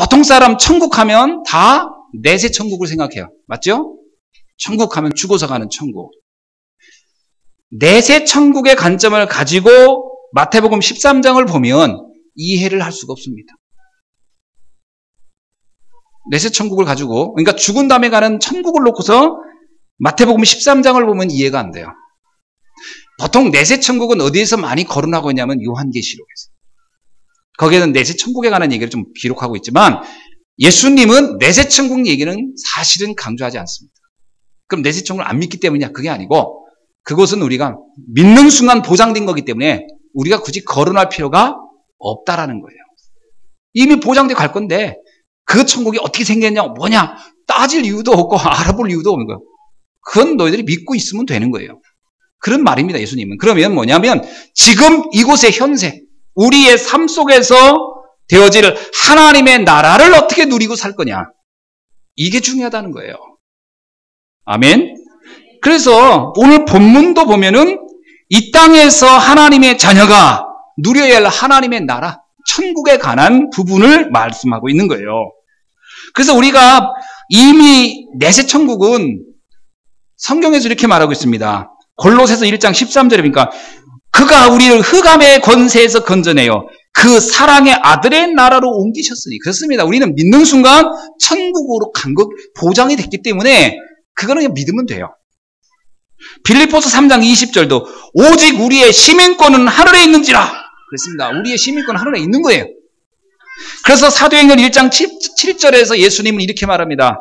보통 사람 천국 하면 다 내세 천국을 생각해요. 맞죠? 천국 하면 죽어서 가는 천국. 내세 천국의 관점을 가지고 마태복음 13장을 보면 이해를 할 수가 없습니다. 내세 천국을 가지고, 그러니까 죽은 다음에 가는 천국을 놓고서 마태복음 13장을 보면 이해가 안 돼요. 보통 내세 천국은 어디에서 많이 거론하고 있냐면 요한계시록에서. 거기에는 내세 천국에 관한 얘기를 좀 기록하고 있지만 예수님은 내세 천국 얘기는 사실은 강조하지 않습니다. 그럼 내세 천국을 안 믿기 때문이냐? 그게 아니고 그것은 우리가 믿는 순간 보장된 거기 때문에 우리가 굳이 거론할 필요가 없다라는 거예요. 이미 보장돼 갈 건데 그 천국이 어떻게 생겼냐, 뭐냐 따질 이유도 없고 알아볼 이유도 없는 거예요. 그건 너희들이 믿고 있으면 되는 거예요. 그런 말입니다, 예수님은. 그러면 뭐냐면 지금 이곳의 현세, 우리의 삶 속에서 되어질 하나님의 나라를 어떻게 누리고 살 거냐, 이게 중요하다는 거예요. 아멘. 그래서 오늘 본문도 보면은 이 땅에서 하나님의 자녀가 누려야 할 하나님의 나라, 천국에 관한 부분을 말씀하고 있는 거예요. 그래서 우리가 이미 내세 천국은 성경에서 이렇게 말하고 있습니다. 골로새서 1장 13절에 보니까 그가 우리를 흑암의 권세에서 건져내요 그 사랑의 아들의 나라로 옮기셨으니. 그렇습니다. 우리는 믿는 순간 천국으로 간 것 보장이 됐기 때문에 그거는 그냥 믿으면 돼요. 빌립보서 3장 20절도 오직 우리의 시민권은 하늘에 있는지라. 그렇습니다. 우리의 시민권은 하늘에 있는 거예요. 그래서 사도행전 1장 7절에서 예수님은 이렇게 말합니다.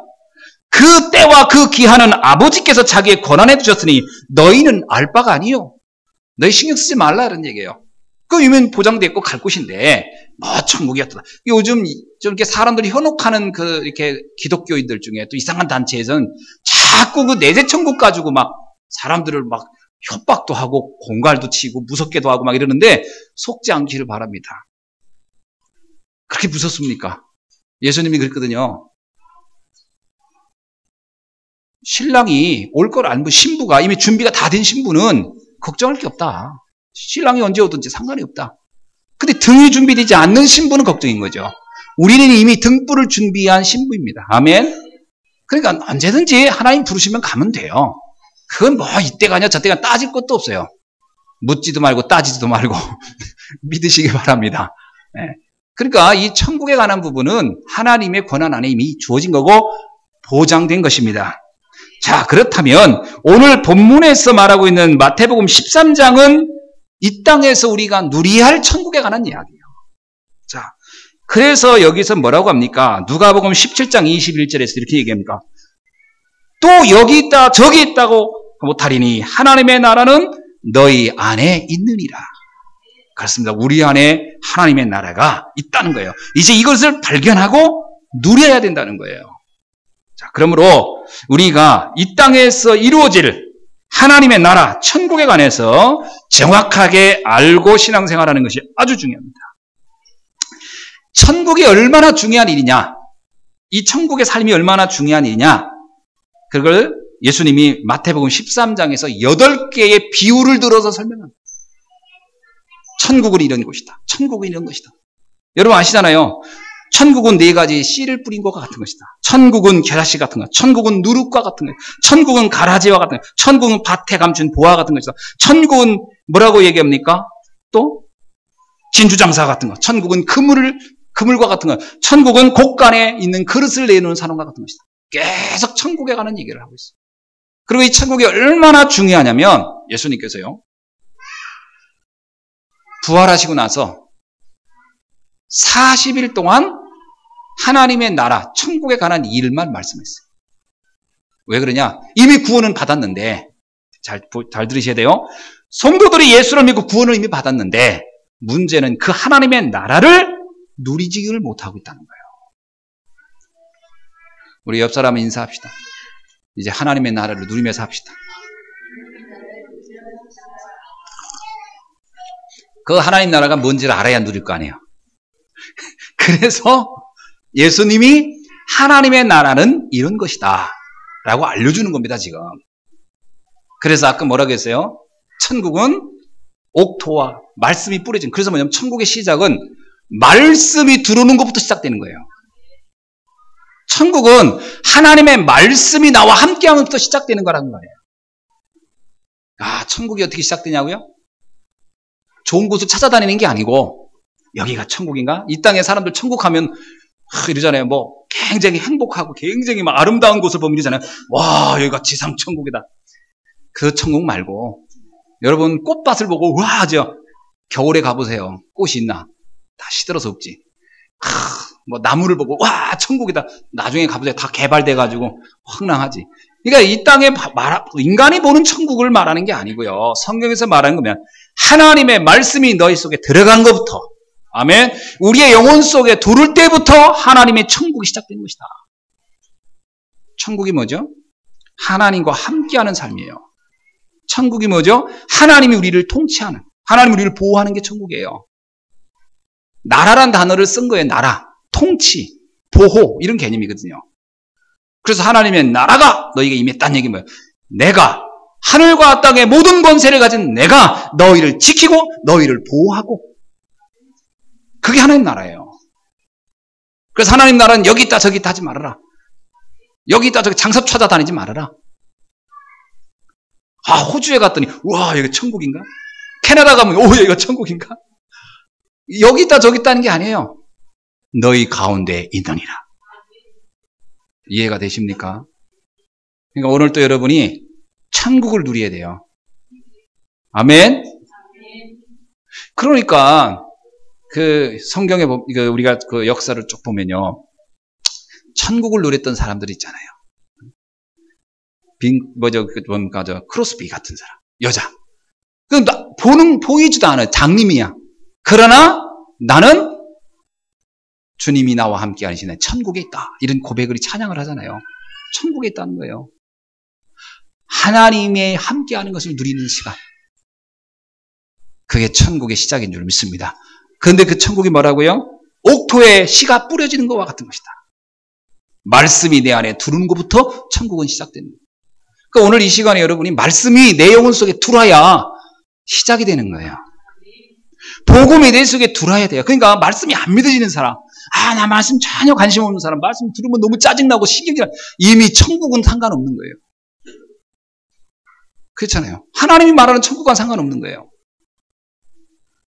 그 때와 그 기한은 아버지께서 자기의 권한에 두셨으니 너희는 알 바가 아니요. 너희 신경 쓰지 말라 이런 얘기예요. 그 이면 보장됐고 갈 곳인데 뭐 천국이었다. 요즘 좀 이렇게 사람들이 현혹하는 그 이렇게 기독교인들 중에 또 이상한 단체에서는 자꾸 그 내세 천국 가지고 막 사람들을 막 협박도 하고 공갈도 치고 무섭게도 하고 막 이러는데 속지 않기를 바랍니다. 그렇게 무섭습니까? 예수님이 그랬거든요. 신랑이 올 걸 알고 신부가 이미 준비가 다 된 신부는 걱정할 게 없다. 신랑이 언제 오든지 상관이 없다. 근데 등이 준비되지 않는 신부는 걱정인 거죠. 우리는 이미 등불을 준비한 신부입니다. 아멘. 그러니까 언제든지 하나님 부르시면 가면 돼요. 그건 뭐 이때가 아니야 저때가 따질 것도 없어요. 묻지도 말고 따지지도 말고 믿으시기 바랍니다. 네. 그러니까 이 천국에 관한 부분은 하나님의 권한 안에 이미 주어진 거고 보장된 것입니다. 자, 그렇다면 오늘 본문에서 말하고 있는 마태복음 13장은 이 땅에서 우리가 누려야 할 천국에 관한 이야기예요. 자, 그래서 여기서 뭐라고 합니까? 누가복음 17장 21절에서 이렇게 얘기합니까? 또 여기 있다 저기 있다고 못하리니 하나님의 나라는 너희 안에 있느니라. 그렇습니다. 우리 안에 하나님의 나라가 있다는 거예요. 이제 이것을 발견하고 누려야 된다는 거예요. 자, 그러므로 우리가 이 땅에서 이루어질 하나님의 나라, 천국에 관해서 정확하게 알고 신앙생활하는 것이 아주 중요합니다. 천국이 얼마나 중요한 일이냐, 이 천국의 삶이 얼마나 중요한 일이냐, 그걸 예수님이 마태복음 13장에서 8개의 비유를 들어서 설명합니다. 천국은 이런 것이다. 천국은 이런 것이다. 여러분 아시잖아요. 천국은 4가지 씨를 뿌린 것과 같은 것이다. 천국은 겨자씨 같은 것, 천국은 누룩과 같은 것, 천국은 가라지와 같은 것, 천국은 밭에 감춘 보화 같은 것이다. 천국은 뭐라고 얘기합니까? 또 진주장사 같은 것, 천국은 그물과 같은 것, 천국은 곡간에 있는 그릇을 내놓은 사람과 같은 것이다. 계속 천국에 관한 얘기를 하고 있어요. 그리고 이 천국이 얼마나 중요하냐면 예수님께서요, 부활하시고 나서 40일 동안 하나님의 나라, 천국에 관한 일만 말씀했어요. 왜 그러냐? 이미 구원은 받았는데, 잘 들으셔야 돼요. 성도들이 예수를 믿고 구원을 이미 받았는데, 문제는 그 하나님의 나라를 누리지를 못하고 있다는 거예요. 우리 옆 사람 인사합시다. 이제 하나님의 나라를 누리면서 합시다. 그 하나님 나라가 뭔지를 알아야 누릴 거 아니에요. 그래서 예수님이 하나님의 나라는 이런 것이다 라고 알려주는 겁니다, 지금. 그래서 아까 뭐라고 했어요? 천국은 옥토와 말씀이 뿌려진, 그래서 뭐냐면 천국의 시작은 말씀이 들어오는 것부터 시작되는 거예요. 천국은 하나님의 말씀이 나와 함께하면서 시작되는 거라는 거예요. 아, 천국이 어떻게 시작되냐고요? 좋은 곳을 찾아다니는 게 아니고 여기가 천국인가? 이 땅에 사람들 천국 하면 이러잖아요. 뭐 굉장히 행복하고 굉장히 막 아름다운 곳을 보면 이러잖아요. 와, 여기가 지상 천국이다. 그 천국 말고 여러분 꽃밭을 보고 와 하죠. 겨울에 가보세요. 꽃이 있나? 다 시들어서 없지. 뭐 나무를 보고 와 천국이다. 나중에 가보세요. 다 개발돼가지고 황량하지. 그러니까 이 땅에 인간이 보는 천국을 말하는 게 아니고요. 성경에서 말하는 거면 하나님의 말씀이 너희 속에 들어간 것부터, 아멘, 우리의 영혼 속에 들을 때부터 하나님의 천국이 시작된 것이다. 천국이 뭐죠? 하나님과 함께하는 삶이에요. 천국이 뭐죠? 하나님이 우리를 통치하는, 하나님이 우리를 보호하는 게 천국이에요. 나라란 단어를 쓴 거예요. 나라, 통치, 보호 이런 개념이거든요. 그래서 하나님의 나라가 너희에게 임했다는 얘기 뭐예요? 내가 하늘과 땅의 모든 권세를 가진 내가 너희를 지키고 너희를 보호하고, 그게 하나님 나라예요. 그래서 하나님 나라는 여기 있다 저기 있다 하지 말아라. 여기 있다 저기 장사 찾아다니지 말아라. 아, 호주에 갔더니 우와 여기 천국인가? 캐나다 가면 오 여기가 천국인가? 여기 있다 저기 있다는 게 아니에요. 너희 가운데 있느니라. 이해가 되십니까? 그러니까 오늘 또 여러분이 천국을 누려야 돼요. 아멘? 그러니까 그 성경에 우리가 그 역사를 쭉 보면요, 천국을 누렸던 사람들 있잖아요. 크로스비 같은 사람, 여자. 보이지도 않아요. 장님이야. 그러나 나는 주님이 나와 함께 하시네. 천국에 있다. 이런 고백을 찬양을 하잖아요. 천국에 있다는 거예요. 하나님의 함께하는 것을 누리는 시간. 그게 천국의 시작인 줄 믿습니다. 그런데 그 천국이 뭐라고요? 옥토에 씨가 뿌려지는 것과 같은 것이다. 말씀이 내 안에 들어오는 것부터 천국은 시작됩니다. 그러니까 오늘 이 시간에 여러분이 말씀이 내 영혼 속에 들어야 시작이 되는 거예요. 복음이 내 속에 들어야 돼요. 그러니까 말씀이 안 믿어지는 사람, 나 말씀 전혀 관심 없는 사람, 말씀 들으면 너무 짜증나고 신경이 나, 이미 천국은 상관없는 거예요. 그렇잖아요. 하나님이 말하는 천국과 상관없는 거예요.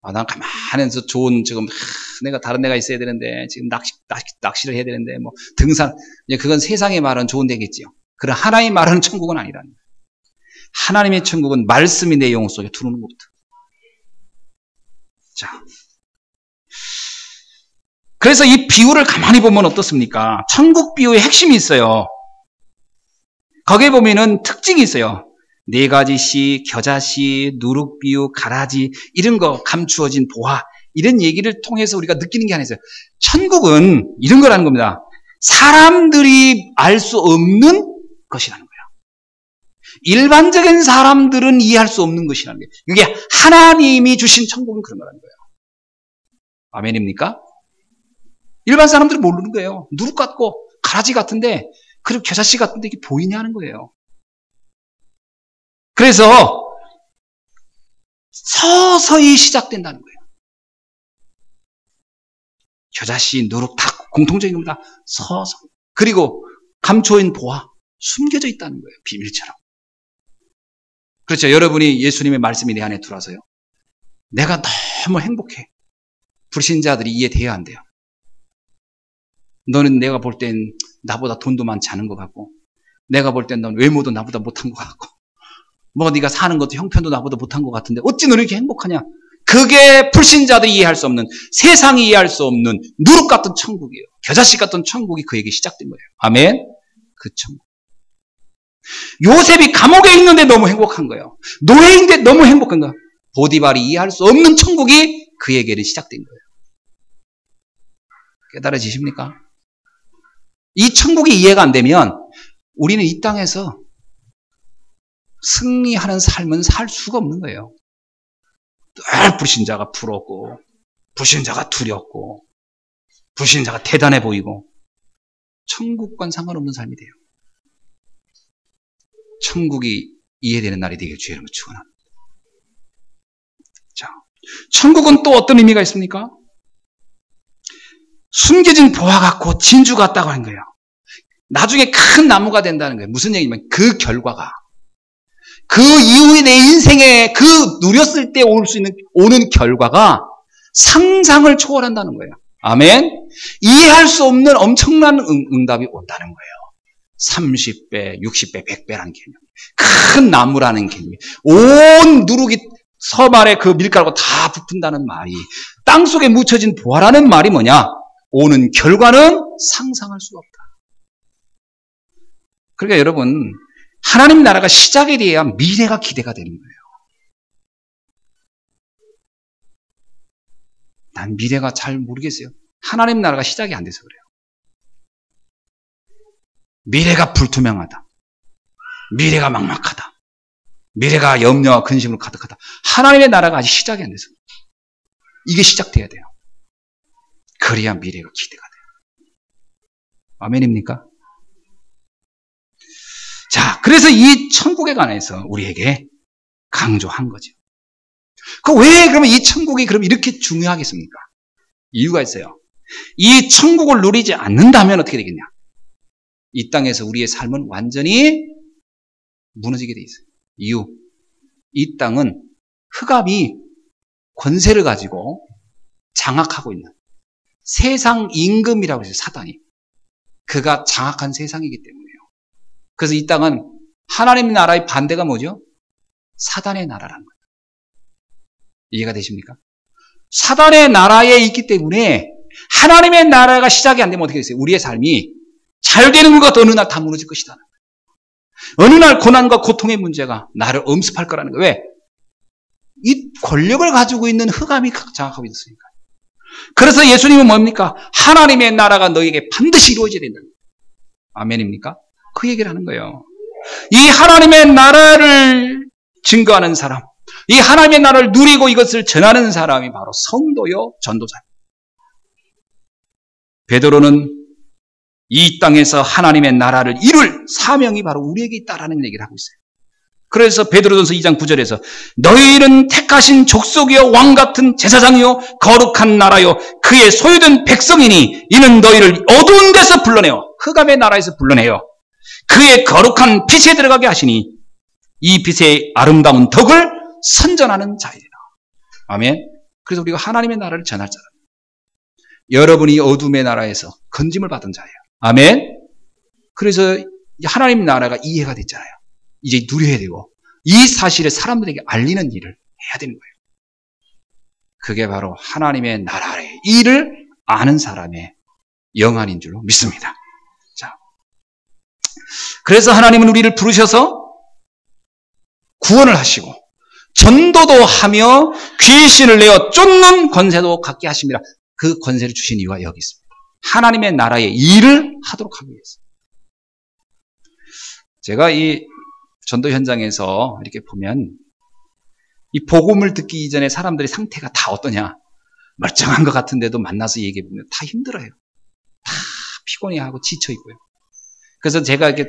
난 가만히 해서 좋은, 지금, 내가 다른 데가 있어야 되는데, 지금 낚시를 해야 되는데, 뭐, 등산, 그건 세상에 말하는 좋은 데겠지요. 그러나 하나님이 말하는 천국은 아니라는 거예요. 하나님의 천국은 말씀이 내 영혼 속에 들어오는 것부터. 자. 그래서 이 비유를 가만히 보면 어떻습니까? 천국 비유의 핵심이 있어요. 거기에 보면은 특징이 있어요. 4가지 씨, 겨자씨, 누룩비유, 가라지 이런 거 감추어진 보화 이런 얘기를 통해서 우리가 느끼는 게 하나 있어요. 천국은 이런 거라는 겁니다. 사람들이 알 수 없는 것이라는 거예요. 일반적인 사람들은 이해할 수 없는 것이라는 거예요. 이게 하나님이 주신 천국은 그런 거라는 거예요. 아멘입니까? 일반 사람들은 모르는 거예요. 누룩 같고 가라지 같은데, 그리고 겨자씨 같은데 이게 보이냐는 거예요. 그래서 서서히 시작된다는 거예요. 겨자씨, 누룩 다 공통적인 겁니다. 서서히. 그리고 감춰인 보화, 숨겨져 있다는 거예요. 비밀처럼. 그렇죠. 여러분이 예수님의 말씀이 내 안에 들어와서요, 내가 너무 행복해. 불신자들이 이해돼야 한대요. 너는 내가 볼 땐 나보다 돈도 많지 않은 것 같고, 내가 볼 땐 넌 외모도 나보다 못한 것 같고, 뭐 네가 사는 것도 형편도 나보다 못한 것 같은데 어찌 너는 이렇게 행복하냐? 그게 불신자들이 이해할 수 없는, 세상이 이해할 수 없는 누룩 같은 천국이에요. 겨자씨 같은 천국이 그에게 시작된 거예요. 아멘? 그 천국. 요셉이 감옥에 있는데 너무 행복한 거예요. 노예인데 너무 행복한 거예요. 보디발이 이해할 수 없는 천국이 그에게는 시작된 거예요. 깨달아지십니까? 이 천국이 이해가 안 되면 우리는 이 땅에서 승리하는 삶은 살 수가 없는 거예요. 늘 불신자가 부럽고, 불신자가 두렵고, 불신자가 대단해 보이고, 천국과는 상관없는 삶이 돼요. 천국이 이해되는 날이 되길 주의 이름으로 축원합니다. 자, 천국은 또 어떤 의미가 있습니까? 숨겨진 보화 같고 진주 같다고 하는 거예요. 나중에 큰 나무가 된다는 거예요. 무슨 얘기냐면 그 결과가 그 이후에 내 인생에 그 누렸을 때 오는 결과가 상상을 초월한다는 거예요. 아멘. 이해할 수 없는 엄청난 응답이 온다는 거예요. 30배, 60배, 100배라는 개념. 큰 나무라는 개념이. 온 누룩이 섬 아래 그 밀가루가 다 부푼다는 말이, 땅속에 묻혀진 보화라는 말이 뭐냐? 오는 결과는 상상할 수가 없다. 그러니까 여러분, 하나님 나라가 시작에 대한 미래가 기대가 되는 거예요. 난 미래가 잘 모르겠어요. 하나님 나라가 시작이 안 돼서 그래요. 미래가 불투명하다. 미래가 막막하다. 미래가 염려와 근심으로 가득하다. 하나님의 나라가 아직 시작이 안 돼서 이게 시작돼야 돼요. 그래야 미래가 기대가 돼요. 아멘입니까? 자, 그래서 이 천국에 관해서 우리에게 강조한 거죠. 왜 그러면 이 천국이 그럼 이렇게 중요하겠습니까? 이유가 있어요. 이 천국을 누리지 않는다면 어떻게 되겠냐? 이 땅에서 우리의 삶은 완전히 무너지게 돼 있어요. 이유, 이 땅은 흑암이 권세를 가지고 장악하고 있는 세상 임금이라고 해서 사단이 그가 장악한 세상이기 때문에요. 그래서 이 땅은 하나님 나라의 반대가 뭐죠? 사단의 나라라는 거예요. 이해가 되십니까? 사단의 나라에 있기 때문에 하나님의 나라가 시작이 안 되면 어떻게 되겠어요? 우리의 삶이 잘 되는 것 같아 어느 날 다 무너질 것이다. 어느 날 고난과 고통의 문제가 나를 엄습할 거라는 거예요. 왜? 이 권력을 가지고 있는 흑암이 장악하고 있으니까. 그래서 예수님은 뭡니까? 하나님의 나라가 너에게 반드시 이루어져야 된다. 아멘입니까? 그 얘기를 하는 거예요. 이 하나님의 나라를 증거하는 사람, 이 하나님의 나라를 누리고 이것을 전하는 사람이 바로 성도요 전도자입니다. 베드로는 이 땅에서 하나님의 나라를 이룰 사명이 바로 우리에게 있다라는 얘기를 하고 있어요. 그래서 베드로전서 2장 9절에서 너희는 택하신 족속이요 왕같은 제사장이요 거룩한 나라요 그의 소유된 백성이니 이는 너희를 어두운 데서 불러내어 흑암의 나라에서 불러내어 그의 거룩한 빛에 들어가게 하시니 이 빛의 아름다운 덕을 선전하는 자이라. 아멘. 그래서 우리가 하나님의 나라를 전할 자랍니다. 여러분이 어둠의 나라에서 건짐을 받은 자예요. 아멘. 그래서 하나님 나라가 이해가 됐잖아요. 이제 누려야 되고 이 사실을 사람들에게 알리는 일을 해야 되는 거예요. 그게 바로 하나님의 나라의 일을 아는 사람의 영안인 줄로 믿습니다. 자, 그래서 하나님은 우리를 부르셔서 구원을 하시고 전도도 하며 귀신을 내어 쫓는 권세도 갖게 하십니다. 그 권세를 주신 이유가 여기 있습니다. 하나님의 나라의 일을 하도록 하기 위해서. 제가 이 전도 현장에서 이렇게 보면 이 복음을 듣기 이전에 사람들의 상태가 다 어떠냐? 멀쩡한 것 같은데도 만나서 얘기해보면 다 힘들어요. 다 피곤해하고 지쳐있고요. 그래서 제가 이렇게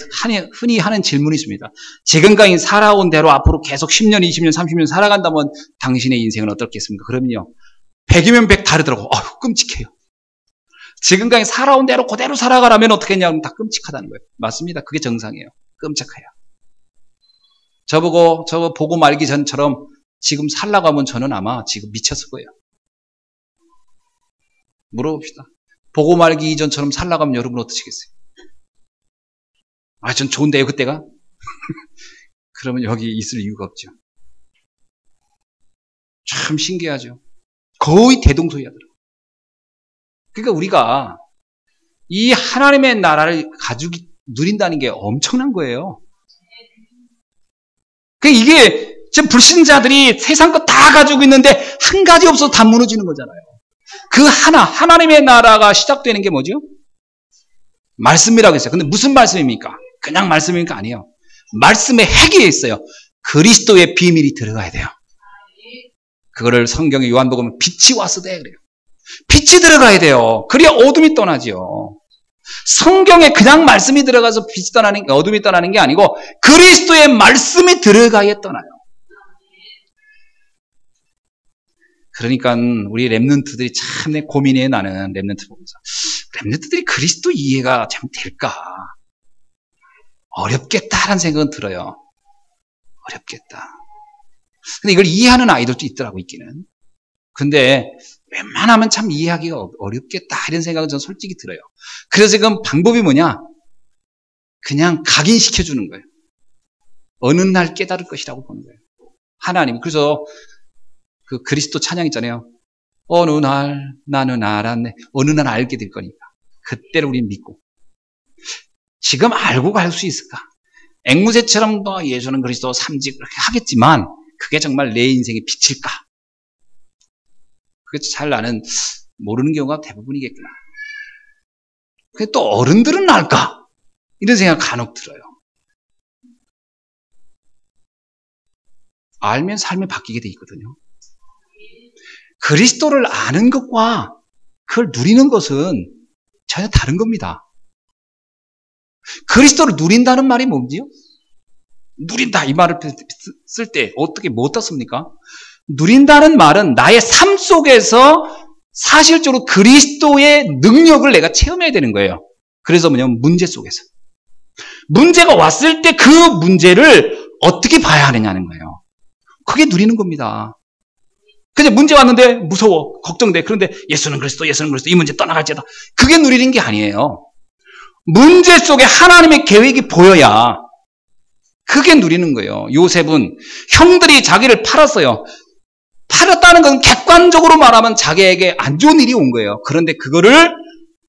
흔히 하는 질문이 있습니다. 지금까지 살아온 대로 앞으로 계속 10년, 20년, 30년 살아간다면 당신의 인생은 어떻겠습니까? 그러면요. 100이면 100 다르더라고. 어휴, 끔찍해요. 지금까지 살아온 대로 그대로 살아가라면 어떻게 했냐면 다 끔찍하다는 거예요. 맞습니다. 그게 정상이에요. 끔찍해요. 저보고 보고 말기 전처럼 지금 살라고 하면 저는 아마 지금 미쳤을 거예요. 물어봅시다. 보고 말기 이전처럼 살라고 하면 여러분 어떠시겠어요? 아, 전 좋은데요, 그때가? 그러면 여기 있을 이유가 없죠. 참 신기하죠. 거의 대동소이하더라고요. 그러니까 우리가 이 하나님의 나라를 가지고 누린다는 게 엄청난 거예요. 그러니까 이게 지금 불신자들이 세상 거 다 가지고 있는데 한 가지 없어서 다 무너지는 거잖아요. 그 하나님의 나라가 시작되는 게 뭐죠? 말씀이라고 했어요. 근데 무슨 말씀입니까? 그냥 말씀입니까? 아니에요. 말씀의 핵이 있어요. 그리스도의 비밀이 들어가야 돼요. 그거를 성경의 요한복음은 빛이 왔으되 그래요. 빛이 들어가야 돼요. 그래야 어둠이 떠나죠. 성경에 그냥 말씀이 들어가서 빛이 떠나는 게 어둠이 떠나는 게 아니고 그리스도의 말씀이 들어가야 떠나요. 그러니까 우리 렘넌트들이 참 고민해. 나는 렘넌트 보면서 렘넌트들이 그리스도 이해가 참 될까? 어렵겠다라는 생각은 들어요. 어렵겠다. 근데 이걸 이해하는 아이들도 있더라고, 있기는. 근데 웬만하면 참 이해하기가 어렵겠다 이런 생각은 저는 솔직히 들어요. 그래서 지금 방법이 뭐냐? 그냥 각인시켜주는 거예요. 어느 날 깨달을 것이라고 보는 거예요. 하나님. 그래서 그 그리스도 찬양 있잖아요. 어느 날 나는 알았네. 어느 날 알게 될 거니까. 그때를 우린 믿고. 지금 알고 갈 수 있을까? 앵무새처럼 예수는 그리스도 삼직 그렇게 하겠지만 그게 정말 내 인생의 빛일까? 그게 잘 나는 모르는 경우가 대부분이겠구나. 근데 또 어른들은 알까? 이런 생각 간혹 들어요. 알면 삶이 바뀌게 돼 있거든요. 그리스도를 아는 것과 그걸 누리는 것은 전혀 다른 겁니다. 그리스도를 누린다는 말이 뭔지요? 누린다 이 말을 쓸 때 어떻게 못 땄습니까? 누린다는 말은 나의 삶 속에서 사실적으로 그리스도의 능력을 내가 체험해야 되는 거예요. 그래서 뭐냐면 문제 속에서. 문제가 왔을 때 그 문제를 어떻게 봐야 하느냐는 거예요. 그게 누리는 겁니다. 근데 문제 왔는데 무서워, 걱정돼. 그런데 예수는 그리스도, 이 문제 떠나갈지다. 그게 누리는 게 아니에요. 문제 속에 하나님의 계획이 보여야 그게 누리는 거예요. 요셉은 형들이 자기를 팔았어요. 팔았다는 건 객관적으로 말하면 자기에게 안 좋은 일이 온 거예요. 그런데 그거를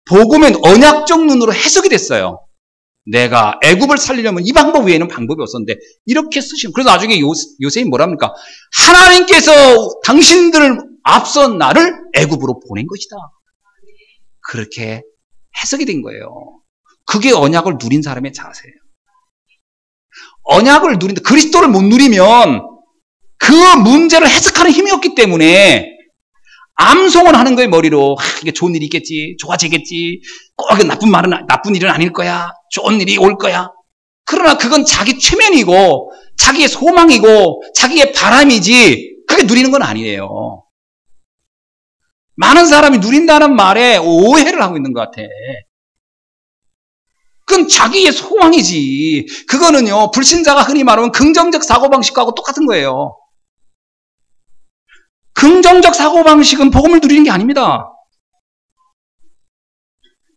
복음의 언약적 눈으로 해석이 됐어요. 내가 애굽을 살리려면 이 방법 외에는 방법이 없었는데 이렇게 쓰시면 그래서 나중에 요셉이 뭐랍니까? 하나님께서 당신들을 앞서 나를 애굽으로 보낸 것이다. 그렇게 해석이 된 거예요. 그게 언약을 누린 사람의 자세예요. 언약을 누린다. 그리스도를 못 누리면 그 문제를 해석하는 힘이 없기 때문에 암송을 하는 거예요, 머리로. 이게 좋은 일이 있겠지, 좋아지겠지, 꼭 나쁜 일은 아닐 거야, 좋은 일이 올 거야. 그러나 그건 자기 최면이고, 자기의 소망이고, 자기의 바람이지, 그게 누리는 건 아니에요. 많은 사람이 누린다는 말에 오해를 하고 있는 것 같아. 그건 자기의 소망이지. 그거는요, 불신자가 흔히 말하면 긍정적 사고방식하고 똑같은 거예요. 긍정적 사고방식은 복음을 누리는 게 아닙니다.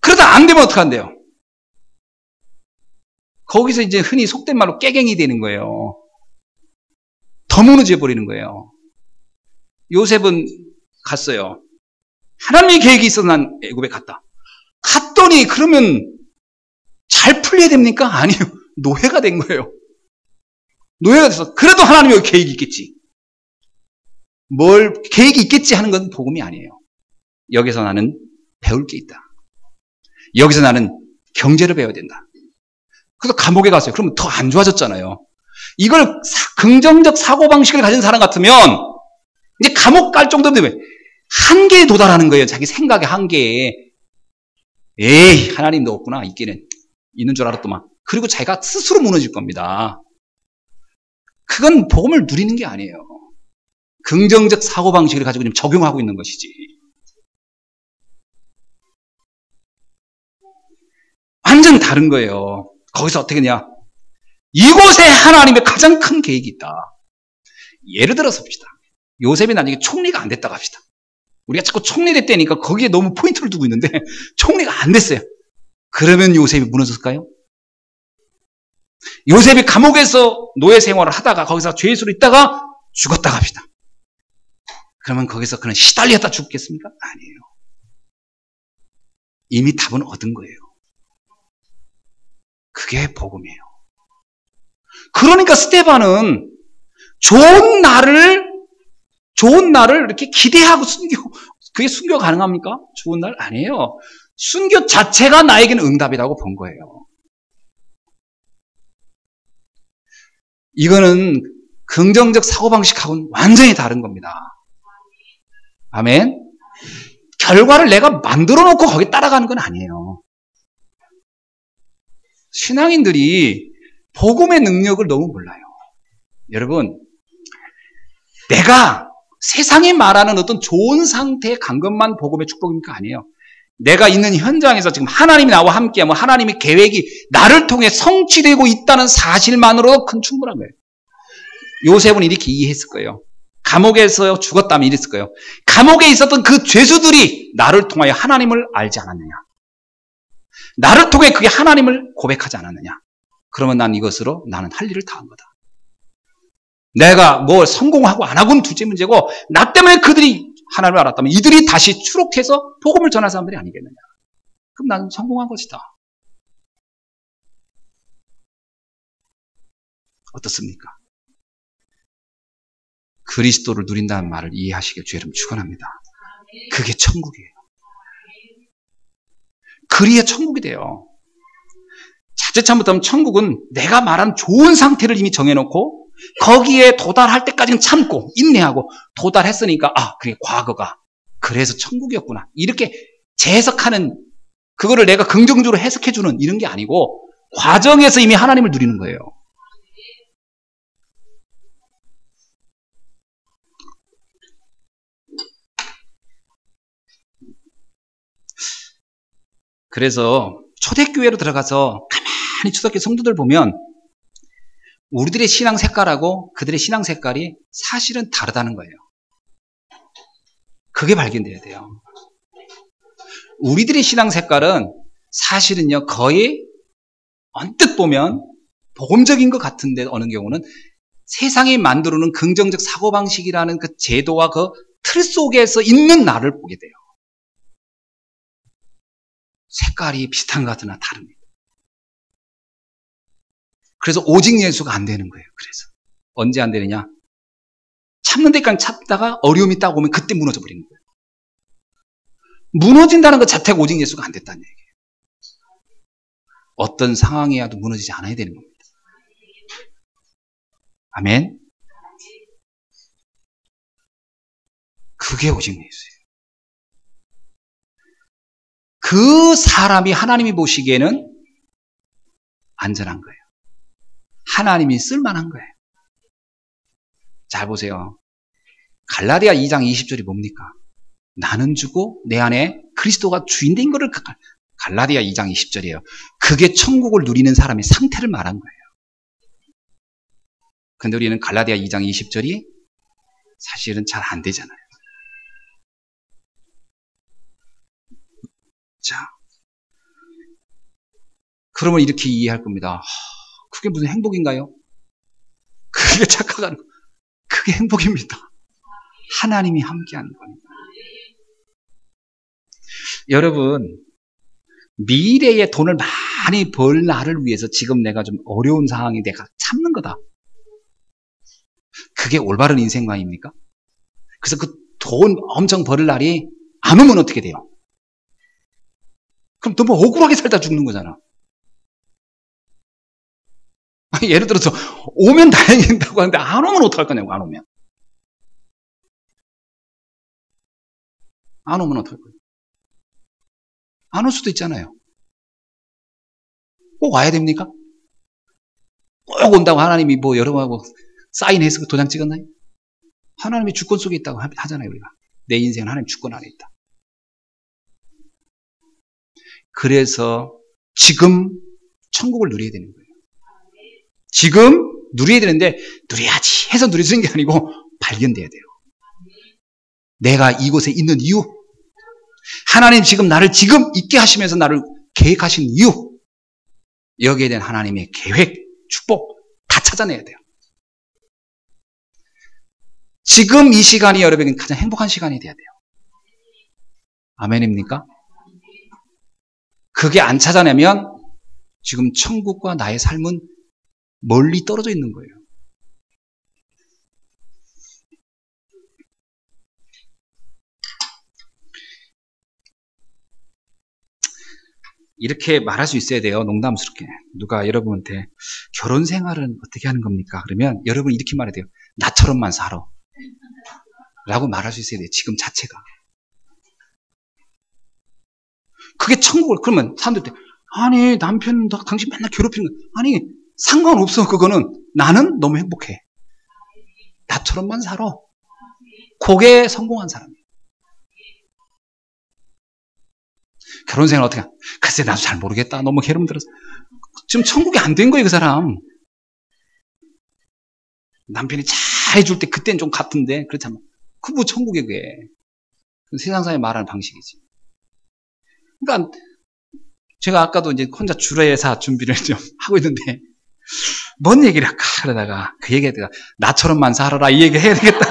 그러다 안 되면 어떡한대요? 거기서 이제 흔히 속된 말로 깨갱이 되는 거예요. 더 무너져 버리는 거예요. 요셉은 갔어요. 하나님의 계획이 있어서 난 애굽에 갔다. 갔더니 그러면 잘 풀려야 됩니까? 아니요. 노예가 된 거예요. 노예가 돼서 그래도 하나님의 계획이 있겠지. 계획이 있겠지 하는 건 복음이 아니에요. 여기서 나는 배울 게 있다. 여기서 나는 경제를 배워야 된다. 그래서 감옥에 갔어요. 그러면 더 안 좋아졌잖아요. 이걸 긍정적 사고방식을 가진 사람 같으면 이제 감옥 갈 정도면 한계에 도달하는 거예요. 자기 생각의 한계에. 에이, 하나님도 없구나. 있기는. 있는 줄 알았더만. 그리고 자기가 스스로 무너질 겁니다. 그건 복음을 누리는 게 아니에요. 긍정적 사고방식을 가지고 지금 적용하고 있는 것이지. 완전 다른 거예요. 거기서 어떻게 했냐? 이곳에 하나님의 가장 큰 계획이 있다. 예를 들어서 봅시다. 요셉이 나중에 총리가 안 됐다고 합시다. 우리가 자꾸 총리 됐다니까 거기에 너무 포인트를 두고 있는데 총리가 안 됐어요. 그러면 요셉이 무너졌을까요? 요셉이 감옥에서 노예 생활을 하다가 거기서 죄수로 있다가 죽었다고 합시다. 그러면 거기서 그는 시달렸다 죽겠습니까? 아니에요. 이미 답은 얻은 거예요. 그게 복음이에요. 그러니까 스데반은 좋은 날을 이렇게 기대하고 그게 순교 가능합니까? 좋은 날 아니에요. 순교 자체가 나에게는 응답이라고 본 거예요. 이거는 긍정적 사고방식하고는 완전히 다른 겁니다. 아멘. 결과를 내가 만들어 놓고 거기 따라가는 건 아니에요. 신앙인들이 복음의 능력을 너무 몰라요. 여러분, 내가 세상이 말하는 어떤 좋은 상태에 간 것만 복음의 축복입니까? 아니에요. 내가 있는 현장에서 지금 하나님이 나와 함께하면 하나님의 계획이 나를 통해 성취되고 있다는 사실만으로 큰 충분한 거예요. 요셉은 이렇게 이해했을 거예요. 감옥에서 죽었다면 이랬을 거예요. 감옥에 있었던 그 죄수들이 나를 통하여 하나님을 알지 않았느냐. 나를 통해 그게 하나님을 고백하지 않았느냐. 그러면 난 이것으로 나는 할 일을 다 한 거다. 내가 뭘 성공하고 안 하고는 둘째 문제고 나 때문에 그들이 하나님을 알았다면 이들이 다시 추록해서 복음을 전할 사람들이 아니겠느냐. 그럼 나는 성공한 것이다. 어떻습니까? 그리스도를 누린다는 말을 이해하시길 주의 이름 축원합니다. 그게 천국이에요. 그리야 천국이 돼요. 자칫하면 천국은 내가 말한 좋은 상태를 이미 정해놓고 거기에 도달할 때까지는 참고 인내하고 도달했으니까 그게 과거가 그래서 천국이었구나 이렇게 재해석하는 그거를 내가 긍정적으로 해석해주는 이런 게 아니고 과정에서 이미 하나님을 누리는 거예요. 그래서 초대교회로 들어가서 가만히 초대교회 성도들 보면 우리들의 신앙 색깔하고 그들의 신앙 색깔이 사실은 다르다는 거예요. 그게 발견돼야 돼요. 우리들의 신앙 색깔은 사실은요 거의 언뜻 보면 복음적인 것 같은데 어느 경우는 세상이 만들어놓은 긍정적 사고방식이라는 그 제도와 그 틀 속에서 있는 나를 보게 돼요. 색깔이 비슷한 것 같으나 다릅니다. 그래서 오직 예수가 안 되는 거예요. 그래서 언제 안 되느냐? 참는 데까지 참다가 어려움이 딱 오면 그때 무너져 버리는 거예요. 무너진다는 것 자체가 오직 예수가 안 됐다는 얘기예요. 어떤 상황이라도 무너지지 않아야 되는 겁니다. 아멘. 그게 오직 예수예요. 그 사람이 하나님이 보시기에는 안전한 거예요. 하나님이 쓸만한 거예요. 잘 보세요. 갈라디아 2장 20절이 뭡니까? 나는 주고 내 안에 그리스도가 주인된 거를 갈라디아 2장 20절이에요. 그게 천국을 누리는 사람의 상태를 말한 거예요. 근데 우리는 갈라디아 2장 20절이 사실은 잘 안 되잖아요. 자, 그러면 이렇게 이해할 겁니다. 그게 무슨 행복인가요? 그게 착각하는 거. 그게 행복입니다. 하나님이 함께하는 겁니다. 여러분, 미래에 돈을 많이 벌 나를 위해서 지금 내가 좀 어려운 상황이 내가 참는 거다. 그게 올바른 인생관입니까? 그래서 그 돈 엄청 벌을 날이 안 오면 어떻게 돼요? 그럼 너무 억울하게 살다 죽는 거잖아. 예를 들어서 오면 다행이다고 하는데 안 오면 어떡할 거냐고. 안 오면 어떡할 거예요? 안 올 수도 있잖아요. 꼭 와야 됩니까? 꼭 온다고 하나님이 뭐 여러분하고 사인해서 도장 찍었나요? 하나님이 주권 속에 있다고 하잖아요. 우리가 내 인생은 하나님 주권 안에 있다. 그래서 지금 천국을 누려야 되는 거예요. 지금 누려야 되는데 누려야지 해서 누려지는 게 아니고 발견돼야 돼요. 내가 이곳에 있는 이유, 하나님 지금 나를 지금 있게 하시면서 나를 계획하신 이유, 여기에 대한 하나님의 계획, 축복 다 찾아내야 돼요. 지금 이 시간이 여러분에게 가장 행복한 시간이 돼야 돼요. 아멘입니까? 그게 안 찾아내면 지금 천국과 나의 삶은 멀리 떨어져 있는 거예요. 이렇게 말할 수 있어야 돼요. 농담스럽게. 누가 여러분한테 결혼 생활은 어떻게 하는 겁니까? 그러면 여러분 이렇게 말해야 돼요. 나처럼만 살아. 라고 말할 수 있어야 돼요. 지금 자체가. 그게 천국을, 그러면 사람들한테 아니 남편 당신 맨날 괴롭히는 거 아니 상관없어. 그거는 나는 너무 행복해. 나처럼만 살아. 그게 성공한 사람이에요. 결혼 생활 어떻게, 글쎄, 나도 잘 모르겠다. 너무 게으름 들어서. 지금 천국이 안 된 거예요, 그 사람. 남편이 잘 해줄 때 그때는 좀 같은데, 그렇잖아. 그 뭐 천국에 그게. 세상 사람이 말하는 방식이지. 그러니까, 제가 아까도 이제 혼자 주례사 준비를 좀 하고 있는데, 뭔 얘기를 할까? 그러다가, 그 얘기 하다가, 나처럼만 살아라. 이 얘기 해야 되겠다.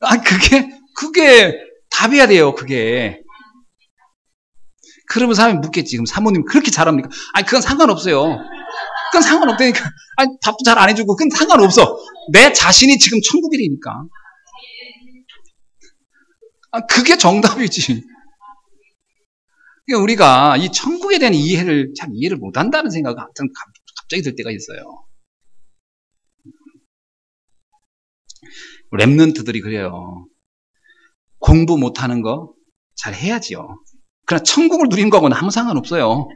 아, 그게 답이야 돼요, 그게. 그러면 사람이 묻겠지. 지금 사모님 그렇게 잘합니까? 아니, 그건 상관없어요. 그건 상관없다니까. 아니, 답도 잘 안 해주고, 그건 상관없어. 내 자신이 지금 천국이니까. 아, 그게 정답이지. 그러니까 우리가 이 천국에 대한 이해를 참 이해를 못 한다는 생각이 갑자기 들 때가 있어요. 랩런트들이 그래요. 공부 못하는 거 잘 해야지요. 그러나 천국을 누리는 거하고는 아무 상관없어요.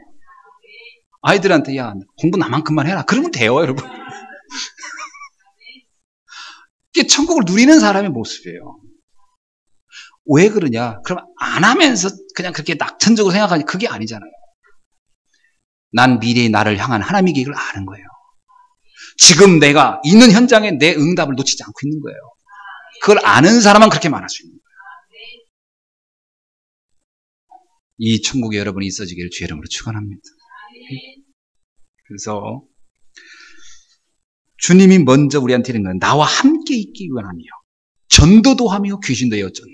아이들한테 야 공부 나만큼만 해라. 그러면 돼요, 여러분. 이게 천국을 누리는 사람의 모습이에요. 왜 그러냐? 그럼 안 하면서 그냥 그렇게 낙천적으로 생각하니 그게 아니잖아요. 난 미래의 나를 향한 하나님의 계획을 아는 거예요. 지금 내가 있는 현장에 내 응답을 놓치지 않고 있는 거예요. 그걸 아는 사람만 그렇게 말할 수 있는 거예요. 이 천국에 여러분이 있어지기를 주의 이름으로 축원합니다. 그래서 주님이 먼저 우리한테 이런 건 나와 함께 있기 원하며 전도도 하며 귀신도 여쭙는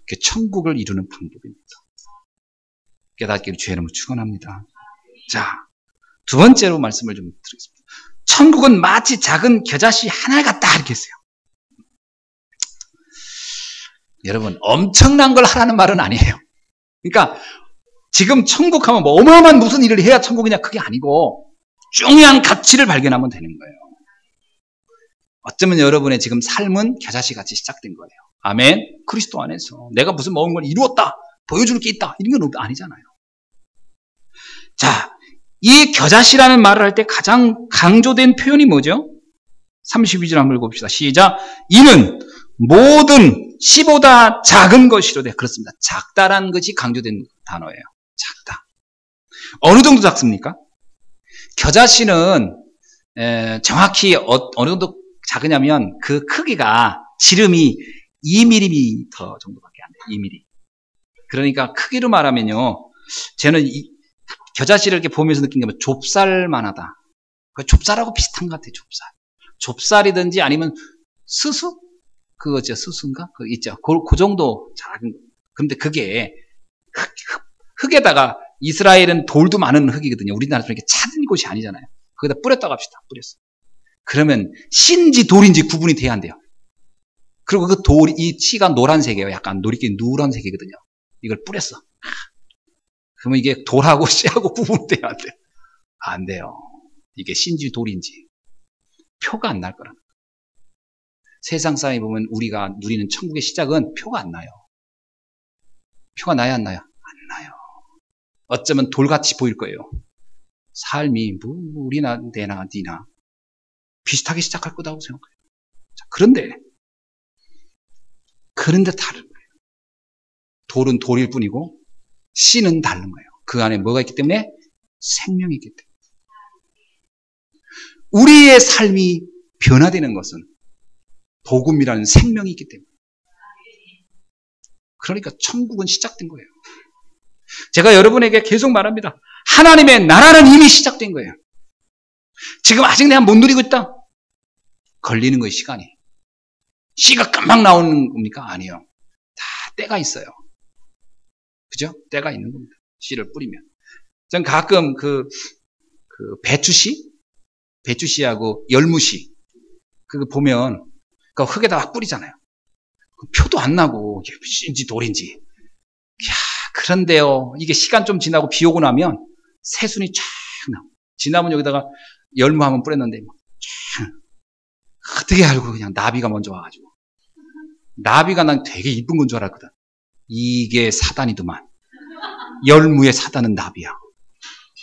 그 천국을 이루는 방법입니다. 깨닫기를 주의 이름으로 축원합니다. 자, 두 번째로 말씀을 좀 드리겠습니다. 천국은 마치 작은 겨자씨 하나 같다 이렇게 했어요. 여러분 엄청난 걸 하라는 말은 아니에요. 그러니까 지금 천국 하면 뭐 어마어마한 무슨 일을 해야 천국이냐 그게 아니고 중요한 가치를 발견하면 되는 거예요. 어쩌면 여러분의 지금 삶은 겨자씨 같이 시작된 거예요. 아멘. 그리스도 안에서 내가 무슨 먹은 걸 이루었다, 보여줄 게 있다 이런 건 아니잖아요. 자, 이 겨자씨라는 말을 할 때 가장 강조된 표현이 뭐죠? 32절 한번 읽어봅시다. 시작. 이는 모든 씨보다 작은 것이로되. 그렇습니다. 작다라는 것이 강조된 단어예요. 작다. 어느 정도 작습니까? 겨자씨는 정확히 어느 정도 작으냐면 그 크기가 지름이 2mm 정도밖에 안 돼요. 2mm. 그러니까 크기로 말하면요. 저는 이 겨자씨를 이렇게 보면서 느낀 게 좁쌀만하다. 좁쌀하고 비슷한 것 같아요. 좁쌀. 좁쌀이든지 아니면 스수? 그거죠. 스수인가? 그거 있죠. 그 정도 작은 거. 그런데 그게 흙에다가 이스라엘은 돌도 많은 흙이거든요. 우리나라처럼 이렇게 찾은 곳이 아니잖아요. 거기다 뿌렸다고 합시다. 뿌렸어. 그러면 씨인지 돌인지 구분이 돼야 한대요. 그리고 그 돌이, 이 씨가 노란색이에요. 약간 노랗게 누런색이거든요. 이걸 뿌렸어. 그러면 이게 돌하고 씨하고 구분돼야 안 돼요. 안 돼요. 이게 씨인지 돌인지. 표가 안 날 거라는 거예요. 세상 사람이 보면 우리가 누리는 천국의 시작은 표가 안 나요. 표가 나야 안 나요? 안 나요. 어쩌면 돌같이 보일 거예요. 삶이 뭐 우리나 내나 니나 비슷하게 시작할 거다고 생각해요. 자, 그런데 다른 거예요. 돌은 돌일 뿐이고 씨는 다른 거예요. 그 안에 뭐가 있기 때문에? 생명이 있기 때문에. 우리의 삶이 변화되는 것은 복음이라는 생명이 있기 때문에. 그러니까 천국은 시작된 거예요. 제가 여러분에게 계속 말합니다. 하나님의 나라는 이미 시작된 거예요. 지금 아직 내가 못 누리고 있다? 걸리는 거예요, 시간이. 씨가 금방 나오는 겁니까? 아니에요. 다 때가 있어요. 그죠? 때가 있는 겁니다. 씨를 뿌리면. 전 가끔 그 배추씨하고 열무씨, 그거 보면, 그 흙에다 막 뿌리잖아요. 표도 안 나고, 이게 씨인지 돌인지. 이야, 그런데요, 이게 시간 좀 지나고 비 오고 나면 새순이 쫙 나와. 지나면 여기다가 열무 한번 뿌렸는데, 쫙. 어떻게 알고 그냥 나비가 먼저 와가지고. 나비가 난 되게 이쁜 건 줄 알았거든. 이게 사단이더만. 열무의 사단은 나비야.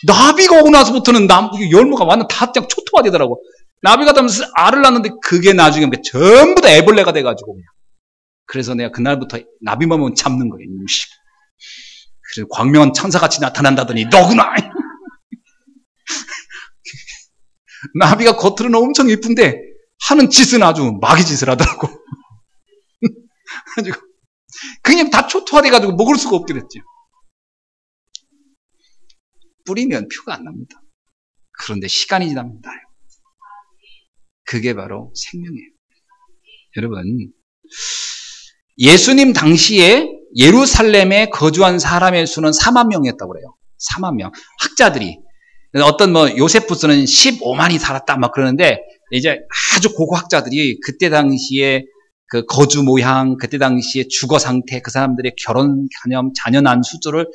나비가 오고 나서부터는 열무가 완전 다 그냥 초토화 되더라고. 나비가 되면서 알을 낳는데 그게 나중에 전부 다 애벌레가 돼가지고 그냥. 그래서 내가 그날부터 나비만 보면 잡는 거예요. 그래서 광명한 천사같이 나타난다더니 너구나. 나비가 겉으로는 엄청 예쁜데 하는 짓은 아주 마귀 짓을 하더라고. 가지고 그냥 다 초토화돼가지고 먹을 수가 없게 됐죠. 뿌리면 표가 안 납니다. 그런데 시간이 지나면 나요. 그게 바로 생명이에요. 여러분, 예수님 당시에 예루살렘에 거주한 사람의 수는 4만 명이었다고 그래요. 4만 명. 학자들이 어떤 요세푸스는 15만이 살았다 막 그러는데 이제 아주 고고학자들이 그때 당시에 그 거주 모양, 그때 당시에 주거 상태, 그 사람들의 결혼 개념, 자녀 난 수조를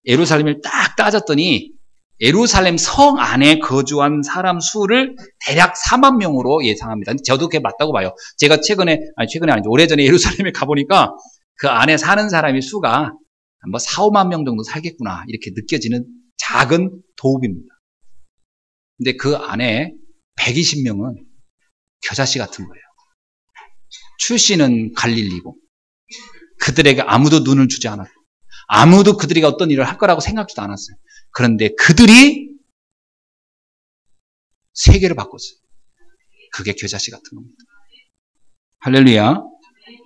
예루살렘을 딱 따졌더니 예루살렘 성 안에 거주한 사람 수를 대략 4만 명으로 예상합니다. 저도 그게 맞다고 봐요. 제가 최근에 아니죠. 오래전에 예루살렘에 가보니까 그 안에 사는 사람의 수가 뭐 4, 5만 명 정도 살겠구나 이렇게 느껴지는 작은 도읍입니다. 근데 그 안에 120명은 겨자씨 같은 거예요. 출신은 갈릴리고 그들에게 아무도 눈을 주지 않았고 아무도 그들이 어떤 일을 할 거라고 생각지도 않았어요. 그런데 그들이 세계를 바꿨어요. 그게 겨자씨 같은 겁니다. 할렐루야.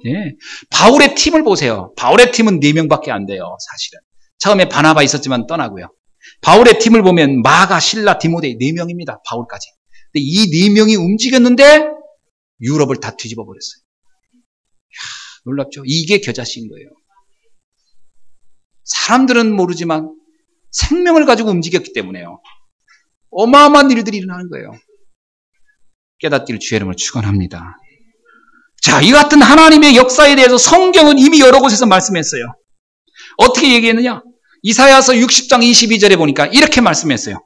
예. 바울의 팀을 보세요. 바울의 팀은 4명밖에 안 돼요. 사실은. 처음에 바나바 있었지만 떠나고요. 바울의 팀을 보면 마가, 실라, 디모데 4명입니다. 바울까지. 근데 이 4명이 움직였는데 유럽을 다 뒤집어 버렸어요. 놀랍죠? 이게 겨자씨인 거예요. 사람들은 모르지만 생명을 가지고 움직였기 때문에요. 어마어마한 일들이 일어나는 거예요. 깨닫기를 주의 이름으로 축원합니다. 자, 이 같은 하나님의 역사에 대해서 성경은 이미 여러 곳에서 말씀했어요. 어떻게 얘기했느냐? 이사야서 60장 22절에 보니까 이렇게 말씀했어요.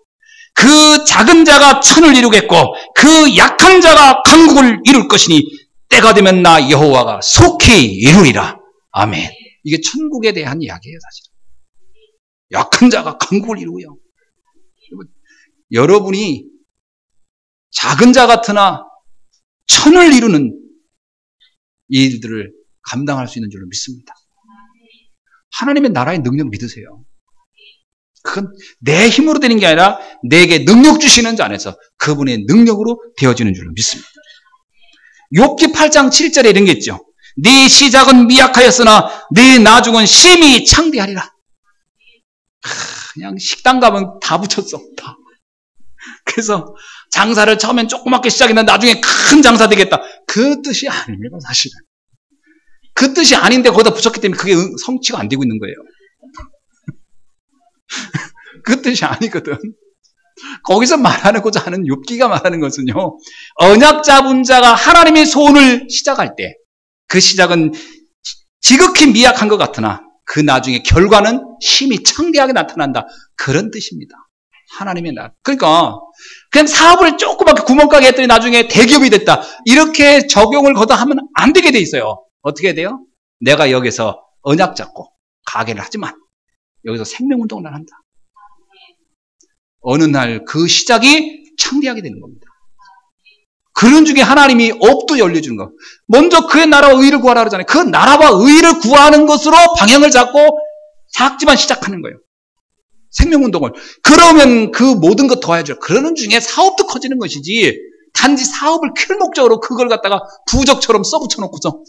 그 작은 자가 천을 이루겠고 그 약한 자가 강국을 이룰 것이니 때가 되면 나 여호와가 속히 이루리라. 아멘. 이게 천국에 대한 이야기예요, 사실. 약한 자가 강국을 이루고요. 여러분이 작은 자 같으나 천을 이루는 이 일들을 감당할 수 있는 줄로 믿습니다. 하나님의 나라의 능력 믿으세요. 그건 내 힘으로 되는 게 아니라 내게 능력 주시는 자 안에서 그분의 능력으로 되어지는 줄로 믿습니다. 욥기 8장 7절에 이런 게 있죠. 네 시작은 미약하였으나 네 나중은 심히 창대하리라. 그냥 식당 가면 다 붙였어. 다. 그래서 장사를 처음엔 조그맣게 시작했는데 나중에 큰 장사 되겠다. 그 뜻이 아닙니다, 사실은. 그 뜻이 아닌데 거기다 붙였기 때문에 그게 성취가 안 되고 있는 거예요. 그 뜻이 아니거든. 거기서 말하고자 하는 욥기가 말하는 것은요, 언약 잡은 자가 하나님의 소원을 시작할 때 그 시작은 지극히 미약한 것 같으나 그 나중에 결과는 심히 창대하게 나타난다. 그런 뜻입니다. 하나님의 나라. 그러니까 그냥 사업을 조그맣게 구멍가게 했더니 나중에 대기업이 됐다. 이렇게 적용을 거다 하면 안 되게 돼 있어요. 어떻게 돼요? 내가 여기서 언약 잡고 가게를 하지만 여기서 생명운동을 한다. 어느 날 그 시작이 창대하게 되는 겁니다. 그런 중에 하나님이 업도 열려주는 거. 먼저 그의 나라와 의를 구하라 그러잖아요. 그 나라와 의를 구하는 것으로 방향을 잡고 작지만 시작하는 거예요. 생명운동을. 그러면 그 모든 것 더해줘요. 그러는 중에 사업도 커지는 것이지 단지 사업을 클 목적으로 그걸 갖다가 부적처럼 써붙여놓고서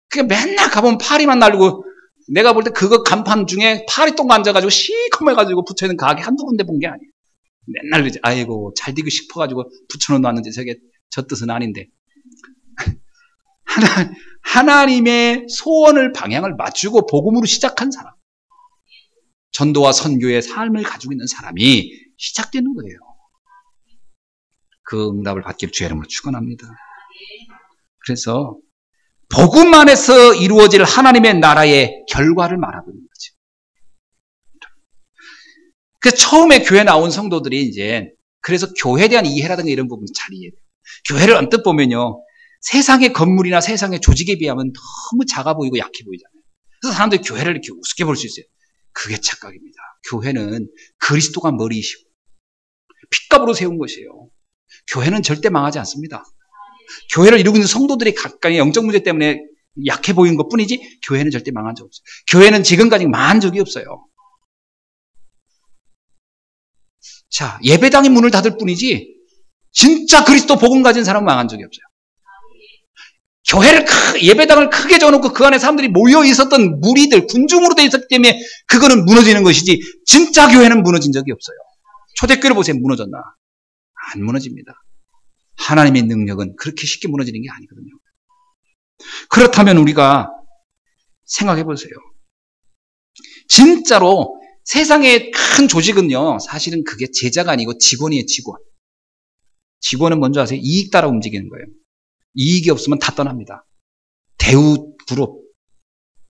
그게 맨날 가보면 파리만 날리고 내가 볼 때 그거 간판 중에 파리똥 앉아가지고 시커매가지고 붙여있는 가게 한두 군데 본 게 아니에요. 맨날 그러지. 아이고 잘 되고 싶어가지고 붙여놓았는지 저게 저 뜻은 아닌데. 하나님의 소원을 방향을 맞추고 복음으로 시작한 사람. 전도와 선교의 삶을 가지고 있는 사람이 시작되는 거예요. 그 응답을 받기를 주의 이름으로 축원합니다. 그래서 복음 안에서 이루어질 하나님의 나라의 결과를 말하고 있는 거죠. 그래서 처음에 교회 나온 성도들이 이제 그래서 교회에 대한 이해라든가 이런 부분이 잘 이해돼요. 교회를 언뜻 보면요, 세상의 건물이나 세상의 조직에 비하면 너무 작아 보이고 약해 보이잖아요. 그래서 사람들이 교회를 이렇게 우습게 볼 수 있어요. 그게 착각입니다. 교회는 그리스도가 머리이시고 핏값으로 세운 것이에요. 교회는 절대 망하지 않습니다. 교회를 이루고 있는 성도들이 각각의 영적 문제 때문에 약해 보이는 것 뿐이지 교회는 절대 망한 적 없어요. 교회는 지금까지 망한 적이 없어요. 자, 예배당이 문을 닫을 뿐이지 진짜 그리스도 복음 가진 사람은 망한 적이 없어요. 예배당을 크게 져놓고 그 안에 사람들이 모여 있었던 무리들, 군중으로 되어 있었기 때문에 그거는 무너지는 것이지 진짜 교회는 무너진 적이 없어요. 초대교회를 보세요. 무너졌나? 안 무너집니다. 하나님의 능력은 그렇게 쉽게 무너지는 게 아니거든요. 그렇다면 우리가 생각해 보세요. 진짜로 세상의 큰 조직은요, 사실은 그게 제자가 아니고 직원이에요, 직원. 직원은 뭔지 아세요? 이익 따라 움직이는 거예요. 이익이 없으면 다 떠납니다. 대우그룹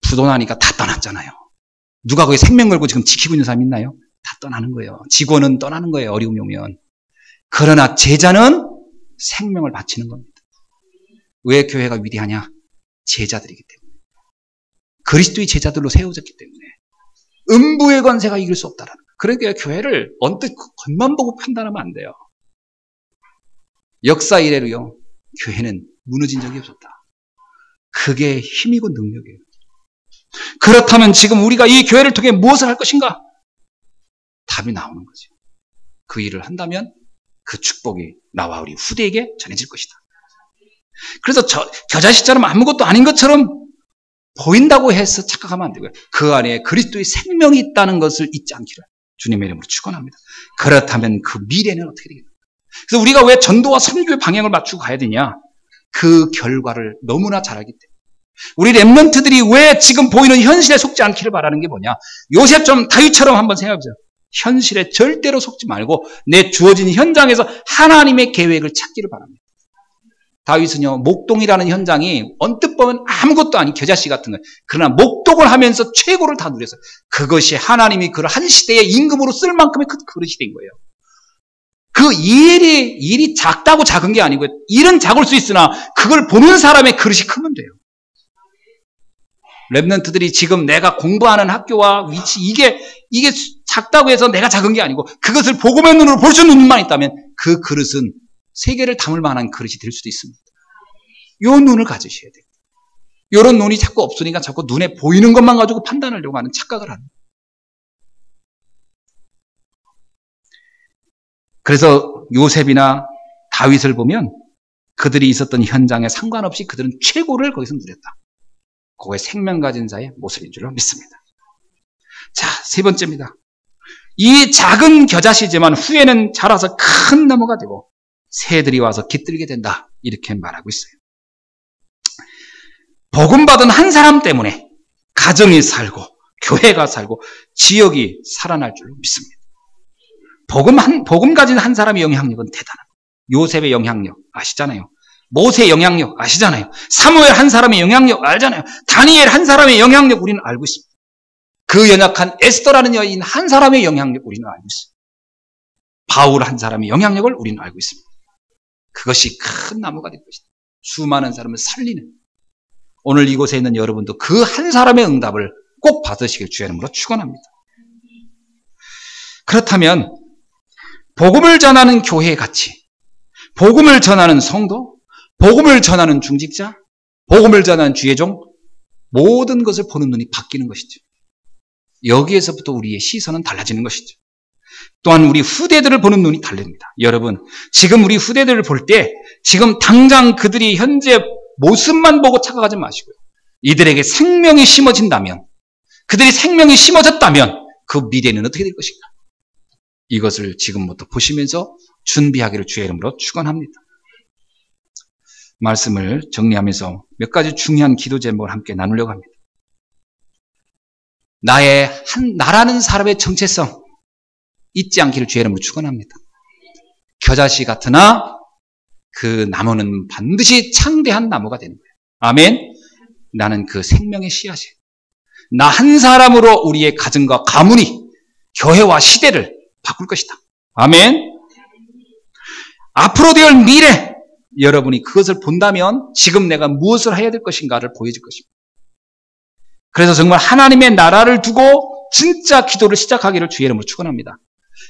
부도나니까 다 떠났잖아요. 누가 거기 생명 걸고 지금 지키고 있는 사람 있나요? 다 떠나는 거예요. 직원은 떠나는 거예요. 어려움이 오면. 그러나 제자는 생명을 바치는 겁니다. 왜 교회가 위대하냐? 제자들이기 때문에. 그리스도의 제자들로 세워졌기 때문에. 음부의 권세가 이길 수 없다라는 거예요. 그러니까 교회를 언뜻 겉만 보고 판단하면 안 돼요. 역사 이래로요. 교회는 무너진 적이 없었다. 그게 힘이고 능력이에요. 그렇다면 지금 우리가 이 교회를 통해 무엇을 할 것인가? 답이 나오는 거죠. 그 일을 한다면 그 축복이 나와 우리 후대에게 전해질 것이다. 그래서 겨자씨처럼 아무것도 아닌 것처럼 보인다고 해서 착각하면 안 되고요. 그 안에 그리스도의 생명이 있다는 것을 잊지 않기를 주님의 이름으로 축원합니다. 그렇다면 그 미래는 어떻게 되겠습니까? 그래서 우리가 왜 전도와 선교의 방향을 맞추고 가야 되냐? 그 결과를 너무나 잘 알기 때문에. 우리 렘넌트들이 왜 지금 보이는 현실에 속지 않기를 바라는 게 뭐냐? 요셉처럼 다윗처럼 한번 생각해보세요. 현실에 절대로 속지 말고 내 주어진 현장에서 하나님의 계획을 찾기를 바랍니다. 다윗은요, 목동이라는 현장이 언뜻 보면 아무것도 아닌 겨자씨 같은 거예요. 그러나 목동을 하면서 최고를 다 누렸어요. 그것이 하나님이 그를 한 시대의 임금으로 쓸 만큼의 큰 그릇이 된 거예요. 그 일이 작다고 작은 게 아니고요. 일은 작을 수 있으나 그걸 보는 사람의 그릇이 크면 돼요. 렘넌트들이 지금 내가 공부하는 학교와 위치, 이게 작다고 해서 내가 작은 게 아니고 그것을 복음의 눈으로 볼 수 있는 눈만 있다면 그 그릇은 세계를 담을 만한 그릇이 될 수도 있습니다. 요 눈을 가지셔야 돼요. 요런 눈이 자꾸 없으니까 자꾸 눈에 보이는 것만 가지고 판단하려고 하는 착각을 하는 거예요. 그래서 요셉이나 다윗을 보면 그들이 있었던 현장에 상관없이 그들은 최고를 거기서 누렸다. 그거에 생명 가진 자의 모습인 줄로 믿습니다. 자, 세 번째입니다. 이 작은 겨자씨지만 후에는 자라서 큰 나무가 되고 새들이 와서 깃들게 된다. 이렇게 말하고 있어요. 복음 받은 한 사람 때문에 가정이 살고 교회가 살고 지역이 살아날 줄로 믿습니다. 복음 가진 한 사람의 영향력은 대단합니다. 요셉의 영향력 아시잖아요. 모세의 영향력 아시잖아요. 사무엘 한 사람의 영향력 알잖아요. 다니엘 한 사람의 영향력 우리는 알고 있습니다. 그 연약한 에스더라는 여인 한 사람의 영향력 우리는 알고 있습니다. 바울 한 사람의 영향력을 우리는 알고 있습니다. 그것이 큰 나무가 될 것이다. 수많은 사람을 살리는. 오늘 이곳에 있는 여러분도 그 한 사람의 응답을 꼭 받으시길 주의 이름으로 축원합니다. 그렇다면 복음을 전하는 교회의 가치, 복음을 전하는 성도, 복음을 전하는 중직자, 복음을 전하는 주의종, 모든 것을 보는 눈이 바뀌는 것이죠. 여기에서부터 우리의 시선은 달라지는 것이죠. 또한 우리 후대들을 보는 눈이 달립니다. 여러분, 지금 우리 후대들을 볼 때 지금 당장 그들이 현재 모습만 보고 착각하지 마시고요. 이들에게 생명이 심어진다면, 그들이 생명이 심어졌다면 그 미래는 어떻게 될 것인가? 이것을 지금부터 보시면서 준비하기를 주의 이름으로 축원합니다. 말씀을 정리하면서 몇 가지 중요한 기도 제목을 함께 나누려고 합니다. 나라는 사람의 정체성 잊지 않기를 주의 이름으로 축원합니다. 겨자씨 같으나 그 나무는 반드시 창대한 나무가 되는 거예요. 아멘. 나는 그 생명의 씨앗이에요. 나 한 사람으로 우리의 가정과 가문이 교회와 시대를 바꿀 것이다. 아멘. 앞으로 될 미래, 여러분이 그것을 본다면 지금 내가 무엇을 해야 될 것인가를 보여줄 것입니다. 그래서 정말 하나님의 나라를 두고 진짜 기도를 시작하기를 주의 이름으로 축원합니다.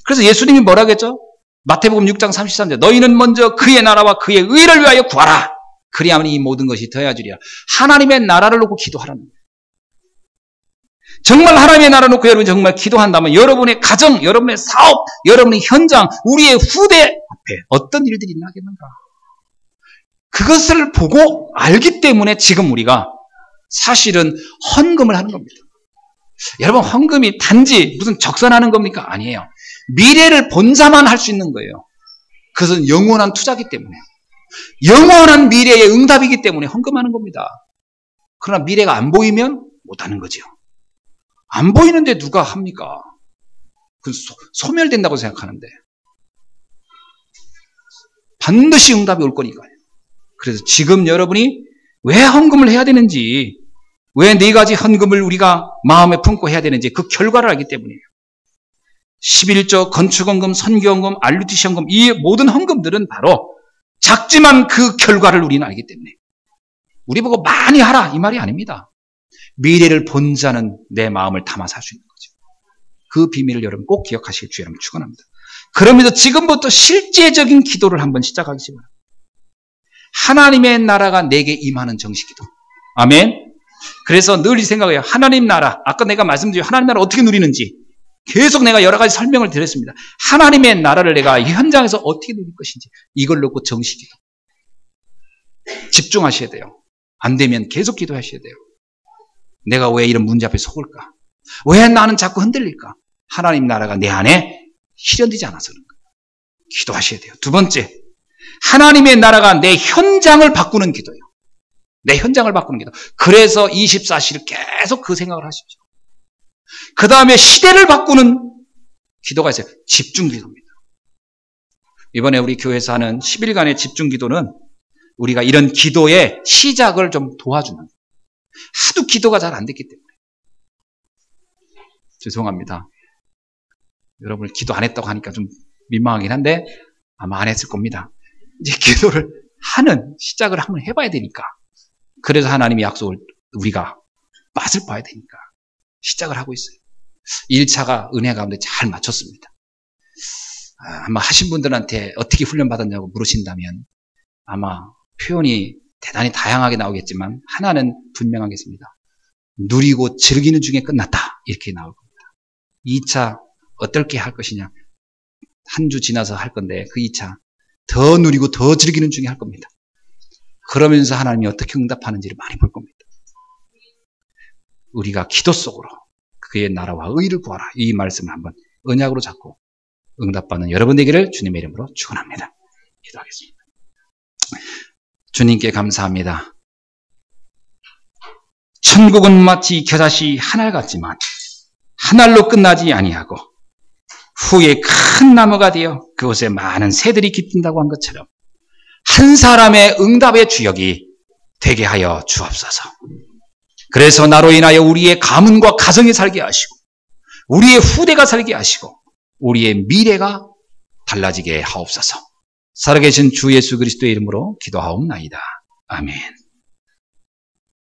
그래서 예수님이 뭐라고 했죠? 마태복음 6장 33절 너희는 먼저 그의 나라와 그의 의를 위하여 구하라. 그리하면 이 모든 것이 더해지리라. 하나님의 나라를 놓고 기도하라는 거예요. 정말 하나님의 나라를 놓고 여러분이 정말 기도한다면 여러분의 가정, 여러분의 사업, 여러분의 현장, 우리의 후대 앞에 어떤 일들이 나겠는가. 그것을 보고 알기 때문에 지금 우리가 사실은 헌금을 하는 겁니다. 여러분, 헌금이 단지 무슨 적선하는 겁니까? 아니에요. 미래를 본자만 할 수 있는 거예요. 그것은 영원한 투자이기 때문에. 영원한 미래의 응답이기 때문에 헌금하는 겁니다. 그러나 미래가 안 보이면 못하는 거죠. 안 보이는데 누가 합니까? 그 소멸된다고 생각하는데. 반드시 응답이 올 거니까요. 그래서 지금 여러분이 왜 헌금을 해야 되는지, 왜 4가지 헌금을 우리가 마음에 품고 해야 되는지 그 결과를 알기 때문이에요. 11조, 건축헌금, 선교헌금, RUTC 헌금, 이 모든 헌금들은 바로 작지만 그 결과를 우리는 알기 때문에 우리 보고 많이 하라 이 말이 아닙니다. 미래를 본 자는 내 마음을 담아서 할 수 있는 거죠. 그 비밀을 여러분 꼭 기억하실 주 여러분 축원합니다. 그러면서 지금부터 실제적인 기도를 한번 시작하기 바랍니다. 하나님의 나라가 내게 임하는 정식기도. 아멘. 그래서 늘 이 생각해요. 하나님 나라, 아까 내가 말씀드린 하나님 나라 어떻게 누리는지 계속 내가 여러 가지 설명을 드렸습니다. 하나님의 나라를 내가 현장에서 어떻게 누릴 것인지 이걸 놓고 정식기도. 집중하셔야 돼요. 안 되면 계속 기도하셔야 돼요. 내가 왜 이런 문제 앞에 속을까? 왜 나는 자꾸 흔들릴까? 하나님 나라가 내 안에 실현되지 않아서 그런 거예요. 기도하셔야 돼요. 두 번째, 하나님의 나라가 내 현장을 바꾸는 기도예요. 내 현장을 바꾸는 기도. 그래서 24시를 계속 그 생각을 하십시오. 그 다음에 시대를 바꾸는 기도가 있어요. 집중기도입니다. 이번에 우리 교회에서 하는 10일간의 집중기도는 우리가 이런 기도의 시작을 좀 도와주는, 하도 기도가 잘 안 됐기 때문에. 죄송합니다. 여러분 기도 안 했다고 하니까 좀 민망하긴 한데 아마 안 했을 겁니다. 이제 기도를 하는 시작을 한번 해봐야 되니까. 그래서 하나님의 약속을 우리가 맛을 봐야 되니까 시작을 하고 있어요. 1차가 은혜 가운데 잘 맞췄습니다. 아마 하신 분들한테 어떻게 훈련받았냐고 물으신다면 아마 표현이 대단히 다양하게 나오겠지만 하나는 분명하겠습니다. 누리고 즐기는 중에 끝났다. 이렇게 나올 겁니다. 2차 어떻게 할 것이냐. 한 주 지나서 할 건데 그 2차 더 누리고 더 즐기는 중에 할 겁니다. 그러면서 하나님이 어떻게 응답하는지를 많이 볼 겁니다. 우리가 기도 속으로 그의 나라와 의를 구하라. 이 말씀을 한번 언약으로 잡고 응답받는 여러분 되기를 주님의 이름으로 축원합니다. 기도하겠습니다. 주님께 감사합니다. 천국은 마치 겨자씨 한 알 같지만 한 알로 끝나지 아니하고 후에 큰 나무가 되어 그곳에 많은 새들이 깃든다고 한 것처럼 한 사람의 응답의 주역이 되게 하여 주옵소서. 그래서 나로 인하여 우리의 가문과 가정이 살게 하시고 우리의 후대가 살게 하시고 우리의 미래가 달라지게 하옵소서. 살아계신 주 예수 그리스도의 이름으로 기도하옵나이다. 아멘.